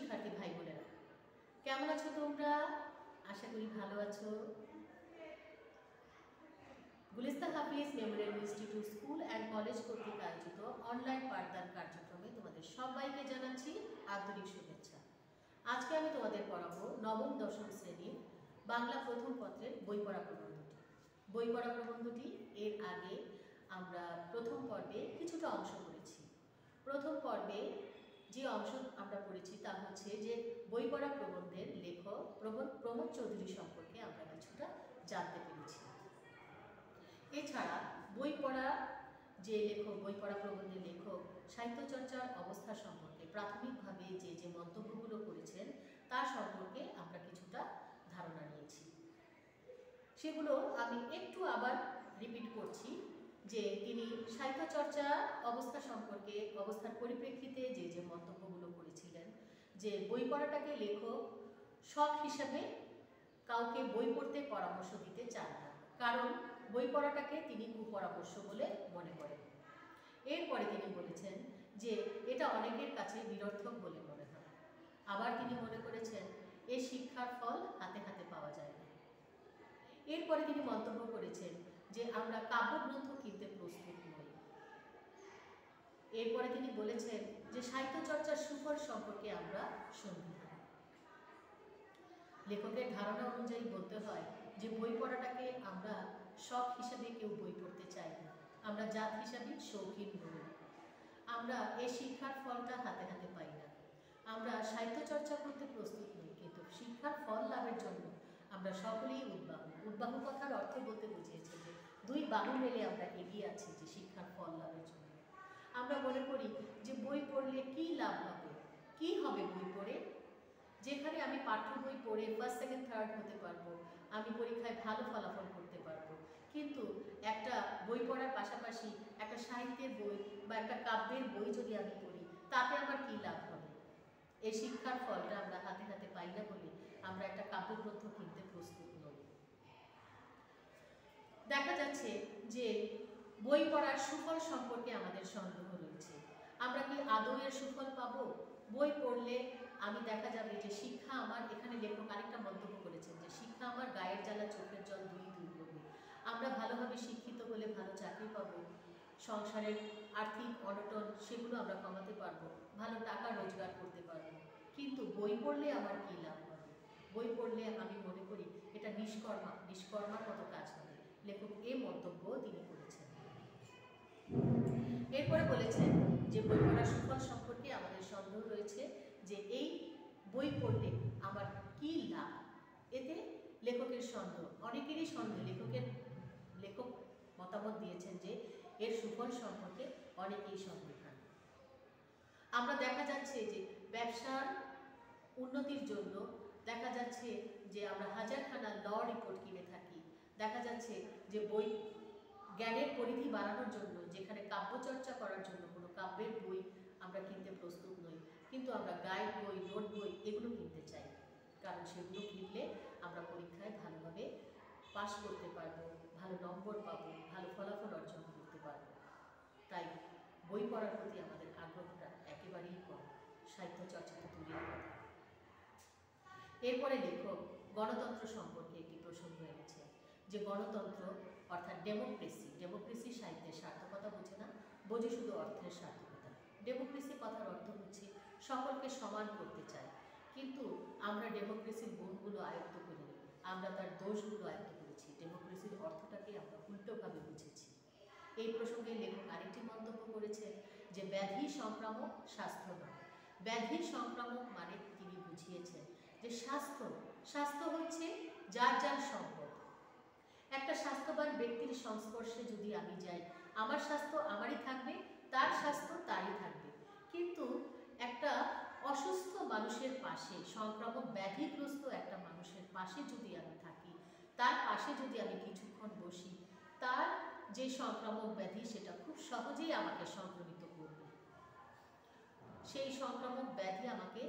শিক্ষার্থী ভাই বোনেরা, কেমন আছো তোমরা? আশা করি ভালো আছো। Gulistan Hafiz memorial institute school and college কর্তৃক আয়োজিত অনলাইন পাঠদান কার্যক্রমে তোমাদের সবাইকে জানাচ্ছি আন্তরিক শুভেচ্ছা। আজকে আমি তোমাদের পড়াবো নবম দশম শ্রেণীর বাংলা প্রথম পত্রের বই পড়া প্রবন্ধটি। এর আগে আমরা প্রথম পর্বে কিছুটা অংশ পড়েছি। প্রথম পর্বে যে অংশ আমরা পড়েছি তা হচ্ছে যে বই পড়া প্রবন্ধের লেখক প্রমোদ চৌধুরী সম্পর্কে আমরা কিছুটা জানতে পেরেছি। এছাড়া বই পড়া প্রবন্ধের লেখক সাহিত্য চর্চার অবস্থা সম্পর্কে প্রাথমিকভাবে যে মন্তব্যগুলো করেছেন তার সম্পর্কে আমরা কিছুটা ধারণা নিয়েছি। সেগুলো আমি একটু আবার রিপিট করছি যে তিনি সাহিত্য চর্চা অবস্থার পরিপ্রেক্ষিতে যে মন্তব্যগুলো করেছিলেন, যে বই পড়াটাকে লেখক শখ হিসাবে কাউকে বই পড়তে পরামর্শ দিতে চান না, কারণ বই পড়াটাকে তিনি কুপরামর্শ বলে মনে করেন। এরপরে তিনি বলেছেন যে এটা অনেকের কাছে নিরর্থক বলে মনে হয়। আবার তিনি মনে করেছেন এ শিক্ষার ফল হাতে হাতে পাওয়া যায় না। এরপরে তিনি মন্তব্য করেছেন যে আমরা কাব্যগ্রন্থ কিনতে প্রস্তুত নই। এরপরে তিনি বলেছেন যে সাহিত্য চর্চার সুফল সম্পর্কে আমরা সন্দিহান। লেখকের ধারণা অনুযায়ী বলতে হয় যে বই পড়াটাকে আমরা শখ হিসাবে কেউ বই পড়তে চাই না, আমরা জাত হিসাবে শৌখিন নই। আমরা এই শিক্ষার ফলটা হাতে হাতে পাই না। আমরা সাহিত্য চর্চা করতে প্রস্তুত নই, কিন্তু শিক্ষার ফল লাভের জন্য আমরা সকলেই উদ্বাহু কথার অর্থ বলতে বুঝিয়েছে যে দুই বাহু মেলে আমরা এগিয়ে আছি যে শিক্ষার ফল লাভের জন্য। আমরা মনে করি যে বই পড়লে কি লাভ হবে, কি হবে বই পড়ে? যেখানে আমি পাঠ্য বই পড়ে ফার্স্ট সেকেন্ড থার্ড হতে পারবো, আমি পরীক্ষায় ভালো ফলাফল করতে পারবো, কিন্তু একটা বই পড়ার পাশাপাশি একটা সাহিত্যের বই বা একটা কাব্যের বই যদি আমি পড়ি, তাতে আমার কি লাভ হবে? এই শিক্ষার ফলটা আমরা হাতে হাতে পাই না বলে আমরা একটা কাব্যগ্রন্থ কিনতে প্রস্তুত নই। দেখা যাচ্ছে যে বই পড়ার সুফল সম্পর্কে আমাদের সন্দেহ রয়েছে। আমরা কি আদৌ এর সুফল পাবো? বই পড়লে আমি দেখা যাবে যে শিক্ষা আমার, এখানে লেখক আরেকটা মন্তব্য করেছেন যে শিক্ষা আমার গায়ের জ্বালা চোখের জল দুই দূর করবে। আমরা ভালোভাবে শিক্ষিত হলে ভালো চাকরি পাবো, সংসারের আর্থিক অনটন সেগুলো আমরা কমাতে পারবো, ভালো টাকা রোজগার করতে পারবো। কিন্তু বই পড়লে আমার কি লাভ হবে? বই পড়লে আমি মনে করি এটা নিষ্কর্মার মতো কাজ হবে। লেখক এ মন্তব্য তিনি করেছেন। এরপরে বলেছেন যে বই পড়ার সুফল সম্পর্কে আমাদের সন্দেহ রয়েছে যে এই বই পড়লে আমার কি লাভ। এতে লেখকের সন্দেহ, অনেকেরই সন্দেহ। লেখক মতামত দিয়েছেন যে এর সুফল সম্পর্কে অনেকেই সন্দেহান। আমরা দেখা যাচ্ছে যে ব্যবসার উন্নতির জন্য দেখা যাচ্ছে যে আমরা হাজারখানা ল রিপোর্ট কিনে থাকি। দেখা যাচ্ছে যে বই জ্ঞানের পরিধি বাড়ানোর জন্য, যেখানে কাব্যচর্চা করার জন্য কোনো কাব্যের বই আমরা কিনতে প্রস্তুত নই, কিন্তু আমরা গাইড বই, নোট বই এগুলো কিনতে চাই, কারণ সেগুলো কিনলে আমরা পরীক্ষায় ভালোভাবে পাশ করতে পারবো, ভালো নম্বর পাবো, ভালো ফলাফল অর্জন করতে পারবো। তাই বই পড়ার প্রতি আমাদের আগ্রহটা একেবারেই কম, সাহিত্য চর্চা তো দূরের কথা। এরপরে লেখক গণতন্ত্র সম্পর্কে একটি প্রসঙ্গ এনেছে যে গণতন্ত্র অর্থাৎ ডেমোক্রেসি সাহিত্যের সার্থকতা বোঝে না, বোঝে শুধু অর্থের সার্থকতা। ডেমোক্রেসি কথার অর্থ হচ্ছে সকলকে সমান করতে চায়, কিন্তু আমরা ডেমোক্রেসির গুণগুলো আয়ত্ত করিনি, আমরা তার দোষগুলো আয়ত্ত করেছি। ডেমোক্রেসির অর্থটাকে আমরা উল্টোভাবে বুঝেছি। এই প্রসঙ্গে লেখক আরেকটি মন্তব্য করেছেন যে ব্যাধি সংক্রামক, স্বাস্থ্য নয়। ব্যাধি সংক্রামক মানে তিনি বুঝিয়েছেন যে স্বাস্থ্য হচ্ছে যার যার সম্পদ। একটা স্বাস্থ্যবান ব্যক্তির সংস্পর্শে যদি আমি যাই, আমার স্বাস্থ্য আমারই থাকবে, তার স্বাস্থ্য তারই থাকবে। কিন্তু একটা অসুস্থ মানুষের পাশে, সংক্রামক ব্যাধিগ্রস্ত একটা মানুষের পাশে যদি আমি থাকি, তার পাশে যদি আমি কিছুক্ষণ বসি, তার যে সংক্রামক ব্যাধি সেটা খুব সহজেই আমাকে সংক্রমিত করবে। সেই সংক্রামক ব্যাধি আমাকে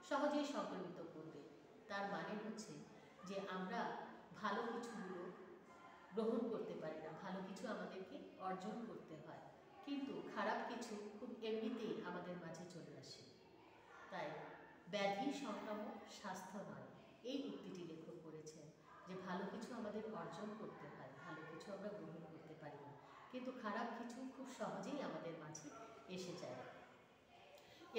সহজেই সংক্রমিত করবে। তার মানে হচ্ছে যে আমরা ভালো কিছুগুলো গ্রহণ করতে পারি না, ভালো কিছু আমাদেরকে অর্জন করতে হয়, কিন্তু খারাপ কিছু খুব এমনিতেই আমাদের মাঝে চলে আসে। তাই ব্যাধি সংক্রামক, স্বাস্থ্য নয়। এই উক্তিটি লেখক করেছেন যে ভালো কিছু আমাদের অর্জন করতে হয়, ভালো কিছু আমরা গ্রহণ করতে পারি না, কিন্তু খারাপ কিছু খুব সহজেই আমাদের মাঝে এসে যায়।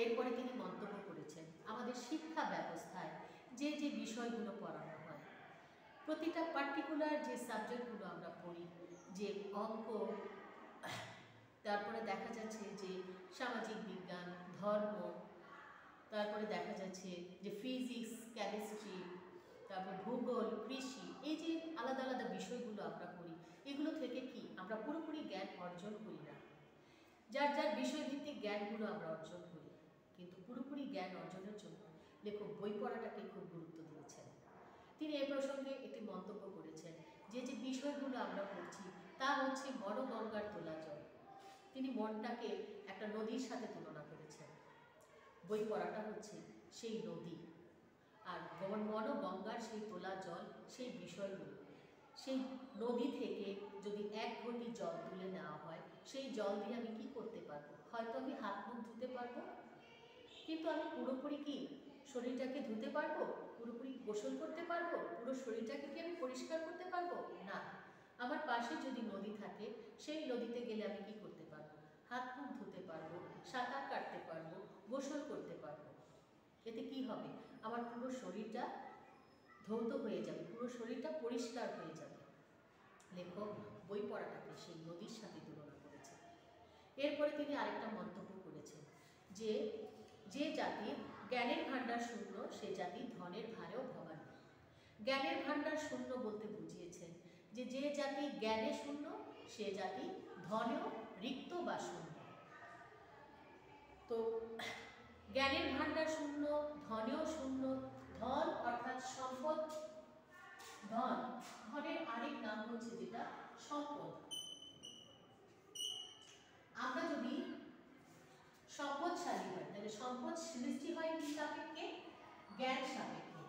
এরপরে তিনি মন্তব্য করেছেন আমাদের শিক্ষা ব্যবস্থায় যে যে বিষয়গুলো পড়ানো হয়, প্রতিটা পার্টিকুলার যে সাবজেক্টগুলো আমরা পড়ি, যে অঙ্ক, তারপরে দেখা যাচ্ছে যে সামাজিক বিজ্ঞান, ধর্ম, তারপরে দেখা যাচ্ছে যে ফিজিক্স, কেমিস্ট্রি, তারপর ভূগোল, কৃষি, এই যে আলাদা আলাদা বিষয়গুলো আমরা পড়ি, এগুলো থেকে কি আমরা পুরোপুরি জ্ঞান অর্জন করি না। যার যার বিষয়ভিত্তিক জ্ঞানগুলো আমরা অর্জন করি, কিন্তু পুরোপুরি জ্ঞান অর্জনের জন্য লেখক বই পড়াটাকে খুব গুরুত্ব দিয়েছেন। তিনি এ প্রসঙ্গে একটি মন্তব্য করেছেন যে যে বিষয়গুলো আমরা পড়ছি তা হচ্ছে বড় গঙ্গার তোলা জল। তিনি মনটাকে একটা নদীর সাথে তুলনা করেছেন। বই পড়াটা হচ্ছে সেই নদী, আর মন ও গঙ্গার সেই তোলা জল, সেই বিষয়গুলো, সেই নদী থেকে যদি এক ঘটি জল তুলে নেওয়া হয়, সেই জল দিয়ে আমি কি করতে পারবো? হয়তো আমি হাত মুখ ধুতে পারবো, কিন্তু আমি পুরোপুরি কি শরীরটাকে ধুতে পারবো? পুরোপুরি গোসল করতে পারবো? পুরো শরীরটাকে কি আমি পরিষ্কার করতে পারবো? না। আমার পাশে যদি নদী থাকে, সেই নদীতে গেলে আমি কি করতে পারবো? হাত মুখ ধুতে পারবো, সাঁতার কাটতে পারবো, গোসল করতে পারবো। এতে কি হবে? আমার পুরো শরীরটা ধৌত হয়ে যাবে, পুরো শরীরটা পরিষ্কার হয়ে যাবে। লেখক বই পড়াটাকে সেই নদীর সাথে তুলনা করেছে। এরপরে তিনি আরেকটা মন্তব্য করেছেন যে যে জাতির জ্ঞানের ভাণ্ডার শূন্য, সে জাতি ধনের ভারেও ভবানী। জ্ঞানের ভাণ্ডার শূন্য বলতে বুঝিয়েছেন যে যে জাতি জ্ঞানে শূন্য, সে জাতি ধনেও রিক্ত বা শূন্য। তো জ্ঞানের ভাণ্ডার শূন্য, ধনেও শূন্য। ধন অর্থাৎ সম্পদ, ধনের আরেক নাম হচ্ছে যেটা সম্পদ। আমরা যদি সম্পদশালী হয়, তাহলে সম্পদ সৃষ্টি হয় কি সাপেক্ষে? জ্ঞান সাপেক্ষে।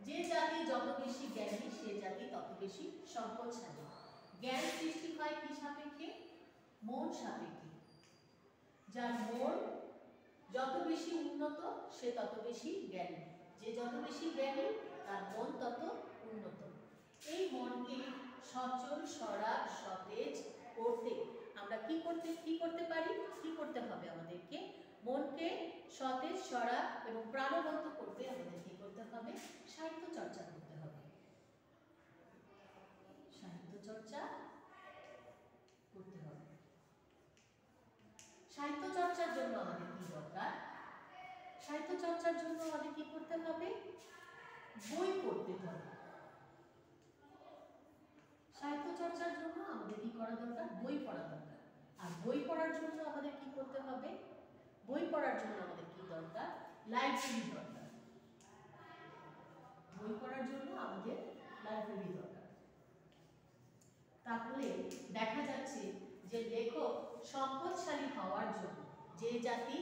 যে জাতি যত বেশি জ্ঞানী, সে জাতি তত বেশি সম্পদশালী। জ্ঞান সৃষ্টি হয় কি সাপেক্ষে? মন সাপেক্ষে। যার মন যত বেশি উন্নত, সে তত বেশি জ্ঞানী। যে যত বেশি জ্ঞানী, তার মন তত উন্নত। এই মনকে সচল, সরাগ, সতেজ করতে আমরা কি করতে পারি? কি করতে হবে আমাদেরকে? মনকে সতেজ, সরাগ এবং প্রাণবন্ত করতে আমাদের কি করতে হবে? সাহিত্য চর্চা করতে হবে। সাহিত্য চর্চা করতে হবে। সাহিত্য চর্চার জন্য আমাদের কি দরকার? সাহিত্য চর্চার জন্য আমাদের কি করতে হবে? বই পড়তে হবে। সাহিত্য চর্চার জন্য আমাদের কি করা দরকার? বই পড়া দরকার। আর বই পড়ার জন্য আমাদের কি করতে হবে? বই পড়ার জন্য আমাদের কি দরকার? লাইব্রেরি দরকার। বই পড়ার জন্য আমাদের লাইব্রেরি দরকার। তাহলে দেখা যাচ্ছে যে লেখক সম্পদশালী হওয়ার জন্য যে জাতি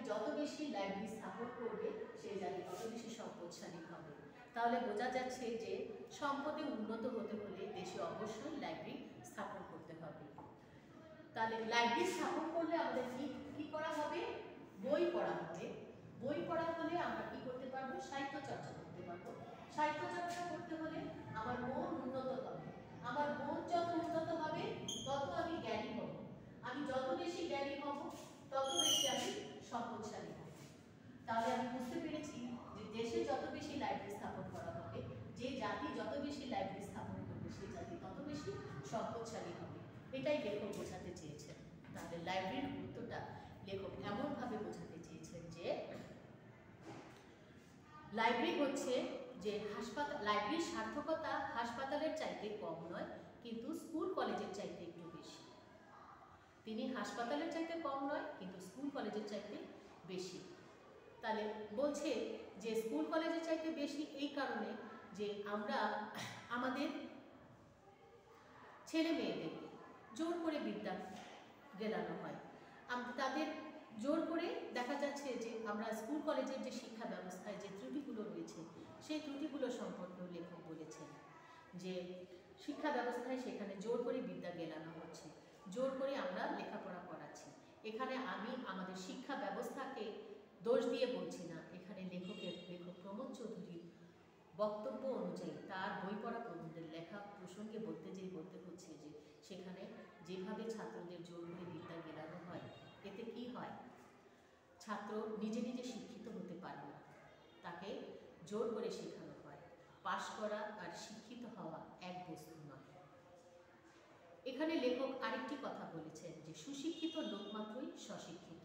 যত বেশি লাইব্রেরি স্থাপন করবে, সেই জাতি তত বেশি সম্পদশালী হবে। তাহলে বোঝা যাচ্ছে যে সম্পদে উন্নত হতে হলে দেশে অবশ্যই লাইব্রেরি স্থাপন করতে হবে। তাহলে লাইব্রেরি স্থাপন করলে আমাদের কি করা হবে? বই পড়া হবে। বই পড়া হলে আমরা কি করতে পারবো? সাহিত্য চর্চা করতে পারবো। সাহিত্য চর্চা করতে হলে আমার মন উন্নত হবে। আমার মন যত উন্নত হবে, তত আমি জ্ঞানী হব। আমি যত বেশি জ্ঞানী হব, তত বেশি আমি সম্পদশালী হব। তাহলে আমি বুঝতে পেরেছি যে দেশে যত বেশি লাইব্রেরি স্থাপন করা হবে, যে জাতি যত বেশি লাইব্রেরি স্থাপন করবে, সেই জাতি তত বেশি সম্পদশালী হবে। এটাই লেখক বোঝাতে চেয়েছেন। তাহলে লাইব্রেরির গুরুত্বটা লেখক এমনভাবে বোঝাতে চেয়েছেন যে লাইব্রেরি হচ্ছে যে লাইব্রেরির সার্থকতা হাসপাতালের চাইতে কম নয়, কিন্তু স্কুল কলেজের চাইতে একটু বেশি। তিনি হাসপাতালের চাইতে কম নয়, কিন্তু স্কুল কলেজের চাইতে বেশি। তাহলে বলছে যে স্কুল কলেজের চাইতে বেশি এই কারণে যে আমরা আমাদের ছেলে মেয়েদেরকে জোর করে বিদ্যা গেলানো হয়। তাদের জোর করে দেখা যাচ্ছে যে আমরা স্কুল কলেজের যে শিক্ষা ব্যবস্থায় যে ত্রুটিগুলো রয়েছে, সেই ত্রুটিগুলো সম্পর্কেও লেখক বলেছেন যে শিক্ষা ব্যবস্থায় সেখানে জোর করে বিদ্যা গেলানো হচ্ছে, জোর করে আমরা লেখাপড়া করাচ্ছি। এখানে আমি আমাদের শিক্ষা ব্যবস্থাকে দোষ দিয়ে বলছি না, এখানে লেখক প্রমোদ চৌধুরীর বক্তব্য অনুযায়ী তার বই পড়া প্রবন্ধের লেখা প্রসঙ্গে বলতে হচ্ছে যে সেখানে যেভাবে ছাত্রদের জোর করে বিদ্যা গেলানো হয়, এতে কি হয়, ছাত্র নিজে নিজে শিক্ষিত হতে পারে না, তাকে জোর করে শেখানো হয়। পাশ করা আর শিক্ষিত হওয়া এক বস্তু নয়। এখানে লেখক আরেকটি কথা বলেছেন যে সুশিক্ষিত লোক মাত্রই স্বশিক্ষিত।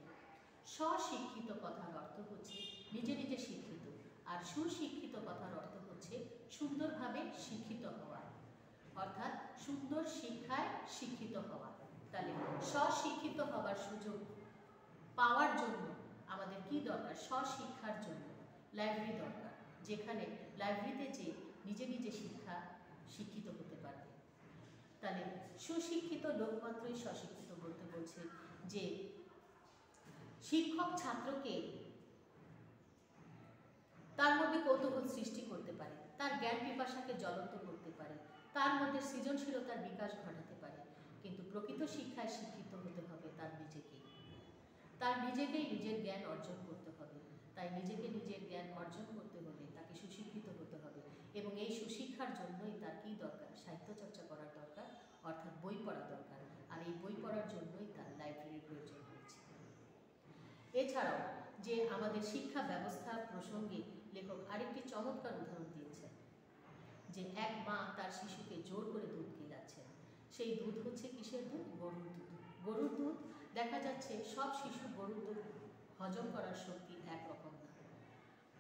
স্বশিক্ষিত কথার অর্থ হচ্ছে নিজে নিজে শিক্ষিত, আর সুশিক্ষিত কথার অর্থ হচ্ছে সুন্দরভাবে শিক্ষিত হওয়া, অর্থাৎ সুন্দর শিক্ষায় শিক্ষিত হওয়া। তাহলে স্বশিক্ষিত হওয়ার সুযোগ পাওয়ার জন্য আমাদের কি দরকার? স্বশিক্ষার জন্য লাইব্রেরি দরকার, যেখানে লাইব্রেরিতে যে নিজে নিজে শিক্ষিত হতে পারবে। তাহলে সুশিক্ষিত লোক মাত্রই স্বশিক্ষিত বলতে বলছে যে শিক্ষক ছাত্রকে তার মধ্যে কৌতূহল সৃষ্টি করতে পারে, তার জ্ঞান পিপাসাকে জ্বলন্ত করতে পারে, তার মধ্যে সৃজনশীলতার বিকাশ ঘটাতে পারে। কিন্তু প্রকৃত শিক্ষায় শিক্ষিত হতে হবে তার নিজেকেই নিজের জ্ঞান অর্জন করতে হবে। তাই নিজেকে নিজের জ্ঞান অর্জন করতে হলে তাকে সুশিক্ষিত হতে হবে, এবং এই সুশিক্ষার জন্যই তার কি দরকার? সাহিত্য চর্চা করার দরকার, অর্থাৎ বই পড়া দরকার। আর এই বই পড়ার জন্যই তার লাইব্রেরির প্রয়োজন হয়েছে। এছাড়াও যে আমাদের শিক্ষা ব্যবস্থা প্রসঙ্গে লেখক আরেকটি চমৎকার উদাহরণ দিয়েছেন, যে এক মা তার শিশুকে জোর করে দুধ গিলাচ্ছেন। সেই দুধ হচ্ছে কিসের দুধ? গরুর দুধ। গরুর দুধ দেখা যাচ্ছে সব শিশু গরুর দুধ হজম করার শক্তি একরকম না।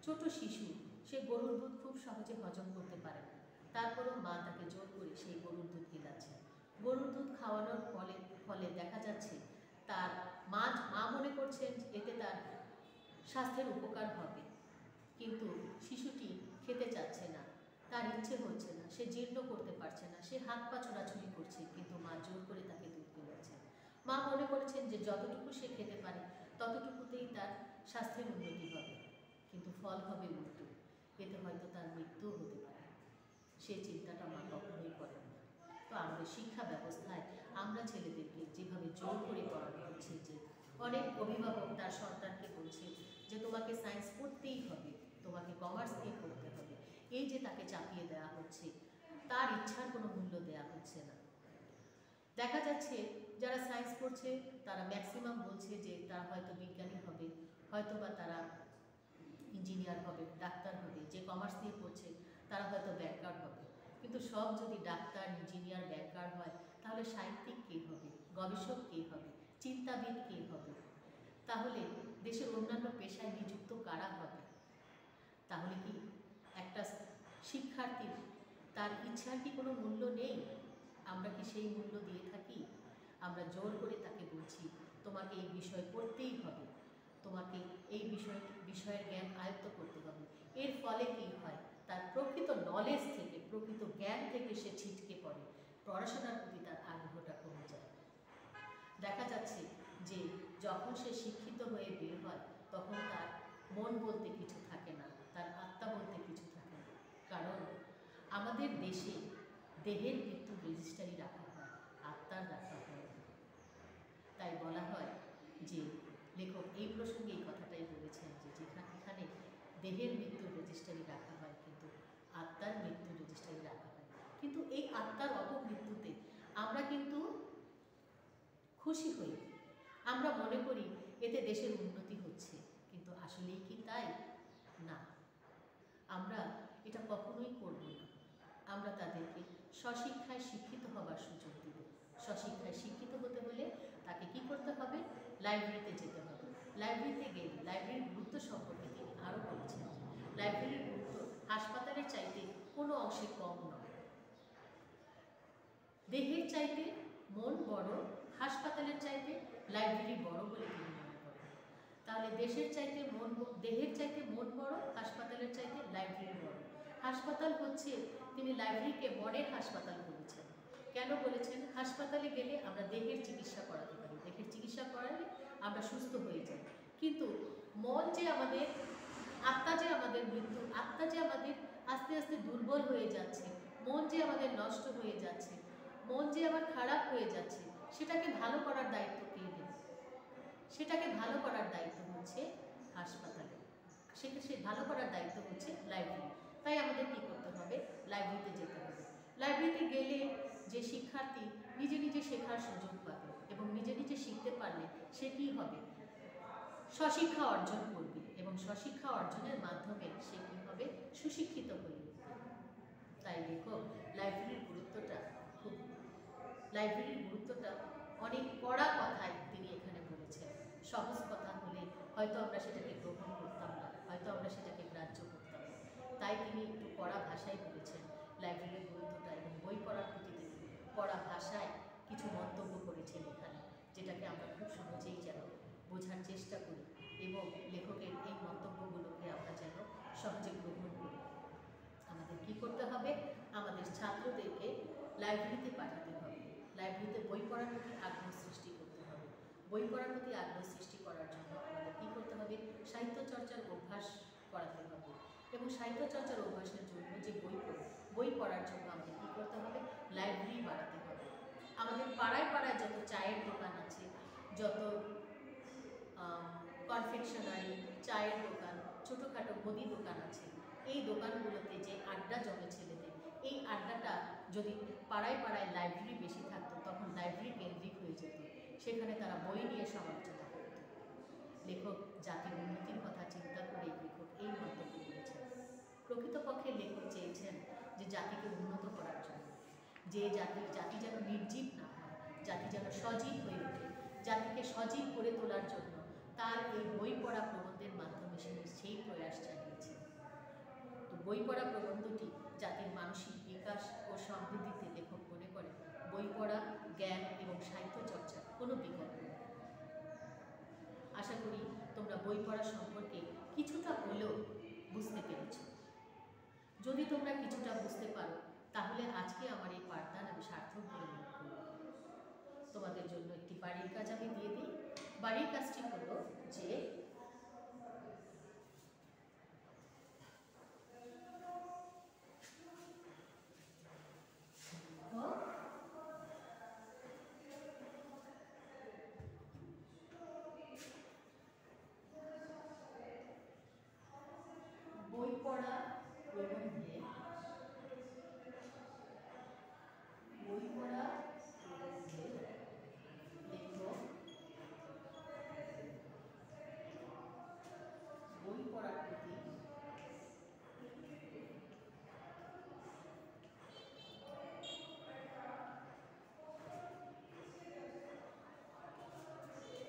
ছোট শিশু সে গরুর দুধ খুব সহজে হজম করতে পারে না, তারপরেও মা তাকে জোর করে সেই গরুর দুধ গিলাচ্ছে। গরুর দুধ খাওয়ানোর ফলে দেখা যাচ্ছে তার মা মনে করছেন এতে তার স্বাস্থ্যের উপকার হবে, কিন্তু শিশুটি খেতে চাচ্ছে না, তার ইচ্ছে হচ্ছে না, সে জীর্ণ করতে পারছে না, সে হাত পা ছোড়াছুড়ি করছে, কিন্তু মা জোর করে তাকে দুধ গিলাচ্ছেন। মা মনে করছেন যে যতটুকু সে খেতে পারে ততটুকুতেই তার স্বাস্থ্যের উন্নতি হবে, কিন্তু ফল হবে উল্টো, এতে হয়তো তার মৃত্যুও হতে পারে। সে চিন্তাটা মা কখনোই করেন না। তো আমাদের শিক্ষা ব্যবস্থায় আমরা ছেলেদেরকে যেভাবে জোর করে পড়ানো হচ্ছে, যে অনেক অভিভাবক তার সন্তানকে বলছে যে তোমাকে সায়েন্স পড়তেই হবে, তোমাকে কমার্স নিয়ে পড়তে হবে, এই যে তাকে চাপিয়ে দেওয়া হচ্ছে, তার ইচ্ছার কোনো মূল্য দেওয়া হচ্ছে না। দেখা যাচ্ছে যারা সায়েন্স পড়ছে তারা ম্যাক্সিমাম বলছে যে তারা হয়তো বিজ্ঞানী হবে, হয়তো বা তারা ইঞ্জিনিয়ার হবে, ডাক্তার হবে। যে কমার্স নিয়ে পড়ছে তারা হয়তো ব্যাংকার হবে। কিন্তু সব যদি ডাক্তার, ইঞ্জিনিয়ার, ব্যাংকার হয়, তাহলে সাহিত্যিক কে হবে? গবেষক কে হবে? চিন্তাবিদ কে হবে? তাহলে দেশের অন্যান্য পেশায় নিযুক্ত কারা হবে? তাহলে কি একটা শিক্ষার্থীর তার ইচ্ছার কি কোনো মূল্য নেই? আমরা কি সেই মূল্য দিয়ে থাকি? আমরা জোর করে তাকে বলছি তোমাকে এই বিষয় পড়তেই হবে, তোমাকে এই বিষয়ের জ্ঞান আয়ত্ত করতে হবে। এর ফলে কি হয়? তার প্রকৃত নলেজ থেকে, প্রকৃত জ্ঞান থেকে সে ছিটকে পড়ে, পড়াশোনার প্রতি তার আগ্রহটা কমে যায়। দেখা যাচ্ছে যে যখন সে শিক্ষিত হয়ে বের হয় তখন তার মন বলতে কিছু থাকে না, তার আত্মা বলতে কিছু থাকে না। কারণ আমাদের দেশে দেহের মৃত্যুর রেজিস্ট্রারি রাখা হয়, আত্মার রাখা হয় না। তাই বলা হয় যে লেখক এই প্রসঙ্গে এই কথাটাই বলেছেন যে এখানে দেহের মৃত্যুর রেজিস্ট্রারি রাখা হয়, কিন্তু আত্মার মৃত্যুর রেজিস্ট্রারি রাখা হয়। কিন্তু এই আত্মার অপমৃত্যুতে আমরা কিন্তু খুশি হই, আমরা মনে করি এতে দেশের উন্নতি হচ্ছে, কিন্তু আসলেই কি তাই? না, আমরা এটা কখনোই করব না। আমরা তাদেরকে স্বশিক্ষায় শিক্ষিত হবার সুযোগ দেব। স্বশিক্ষায় শিক্ষিত হতে হলে তাকে কি করতে হবে? লাইব্রেরিতে যেতে হবে। লাইব্রেরিতে গেলে লাইব্রেরির গুরুত্ব সম্পর্কে তিনি আরও বলেছেন। লাইব্রেরির গুরুত্ব হাসপাতালের চাইতে কোনো অংশে কম নয়। দেহের চাইতে মন বড়, হাসপাতালের চাইতে লাইব্রেরি বড় বলে তিনি মনে করেন। তাহলে দেহের চাইতে মন বড়, হাসপাতালের চাইতে লাইব্রেরি বড়। হাসপাতাল হচ্ছে, তিনি লাইব্রেরিকে মনের হাসপাতাল বলেছেন। কেন বলেছেন? হাসপাতালে গেলে আমরা দেহের চিকিৎসা করাতে পারি, দেহের চিকিৎসা করালে আমরা সুস্থ হয়ে যাই, কিন্তু মন যে আমাদের, আত্মা যে আমাদের মৃত্যু, আত্মা যে আমাদের আস্তে আস্তে দুর্বল হয়ে যাচ্ছে, মন যে আমাদের নষ্ট হয়ে যাচ্ছে, মন যে আবার খারাপ হয়ে যাচ্ছে, সেটাকে ভালো করার দায়িত্ব কে নেবে? সেটাকে ভালো করার দায়িত্ব হচ্ছে হাসপাতালে। সেটা সে ভালো করার দায়িত্ব হচ্ছে লাইব্রেরি। তাই আমাদের কী করতে হবে? লাইব্রেরিতে যেতে হবে। লাইব্রেরিতে গেলে যে শিক্ষার্থী নিজে নিজে শেখার সুযোগ পাবে এবং নিজে নিজে শিখতে পারলে সে কী হবে? স্বশিক্ষা অর্জন করবে এবং স্বশিক্ষা অর্জনের মাধ্যমে সে কী হবে? সুশিক্ষিত হয়ে উঠবে। তাই দেখো লাইব্রেরির গুরুত্বটা অনেক কড়া কথায় তিনি এখানে বলেছেন। সহজ কথা হলে হয়তো আমরা সেটাকে গ্রহণ করতাম না, হয়তো আমরা সেটাকে গ্রাহ্য করতাম না। তাই তিনি একটু কড়া ভাষায় বলেছেন লাইব্রেরির গুরুত্বটা, এবং বই পড়ার প্রতি তিনি কড়া ভাষায় কিছু মন্তব্য করেছেন এখানে, যেটাকে আমরা খুব সহজেই যেন বোঝার চেষ্টা করি এবং লেখকের এই মন্তব্যগুলোকে আমরা যেন সহজে গ্রহণ করি। আমাদের কি করতে হবে? আমাদের ছাত্রদেরকে লাইব্রেরিতে পাঠাতে হবে। লাইব্রেরিতে বই পড়ার প্রতি আগ্রহ সৃষ্টি করতে হবে। বই পড়ার প্রতি আগ্রহ সৃষ্টি করার জন্য আমাদের কী করতে হবে? সাহিত্য চর্চার অভ্যাস করাতে হবে। এবং সাহিত্য চর্চার অভ্যাসের জন্য যে বই পড়ার জন্য আমাদের কী করতে হবে? লাইব্রেরি বাড়াতে হবে। আমাদের পাড়ায় পাড়ায় যত চায়ের দোকান আছে, যত কনফেকশনারি, চায়ের দোকান, ছোটোখাটো মুদি দোকান আছে, এই দোকানগুলোতে যে আড্ডা জমে ছেলেদের, এই আড্ডাটা যদি পাড়ায় পাড়ায় লাইব্রেরি বেশি থাকতো, তখন লাইব্রেরি কেন্দ্রিক হয়ে যেত। সেখানে তারা বই নিয়ে সমালোচনা করত। লেখক জাতির উন্নতির কথা চিন্তা করেই লেখক এই মন্তব্য করেছেন। প্রকৃতপক্ষে লেখক চেয়েছেন যে জাতিকে উন্নত করার জন্য, যে জাতি যেন নির্জীব না হয়, জাতি যেন সজীব হয়ে ওঠে, জাতিকে সজীব করে তোলার জন্য তার এই বই পড়া প্রবন্ধের মাধ্যমে সেই প্রয়াস চালিয়েছে। তো বই পড়া প্রবন্ধটি জাতির মানসিক বিকাশ ও সমৃদ্ধিতে লেখক মনে করে বই পড়া, জ্ঞান এবং সাহিত্য চর্চার কোনো বিকল্প নেই। আশা করি তোমরা বই পড়া সম্পর্কে কিছুটা হলেও বুঝতে পেরেছ। যদি তোমরা কিছুটা বুঝতে পারো, তাহলে আজকে আমার এই পাঠদান আমি সার্থক বলে মনে করব। তোমাদের জন্য একটি বাড়ির কাজ আমি দিয়ে দিই। বাড়ির কাজটি হলো যে বই পড়া প্রবন্ধে লেখক বই পড়ার প্রতি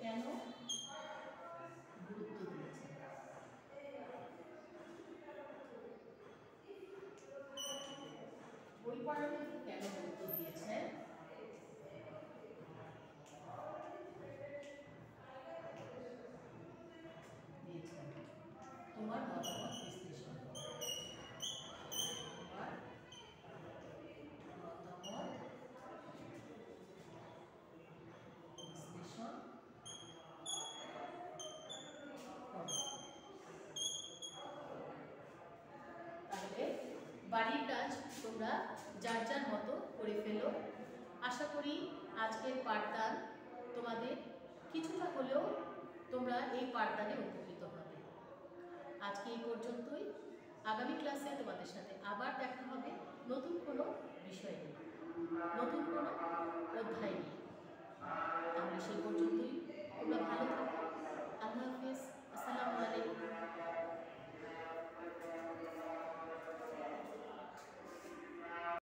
কেন গুরুত্ব দিয়েছেন? বই পড়ার প্রতি কেন গুরুত্ব দিয়েছেন? তোমার মতামত বিশ্লেষণ করো। তোমার মতামত বিশ্লেষণ করো। তাহলে বাড়ির কাজ তোমরা যার যার মতো করে ফেলো। আশা করি আজকের পাঠদান তোমাদের কিছুটা হলেও তোমরা এই পাঠদানে উপকৃত হবে। আজকে এই পর্যন্তই। আগামী ক্লাসে তোমাদের সাথে আবার দেখা হবে নতুন কোনো বিষয় নিয়ে, নতুন কোনো অধ্যায় নিয়ে।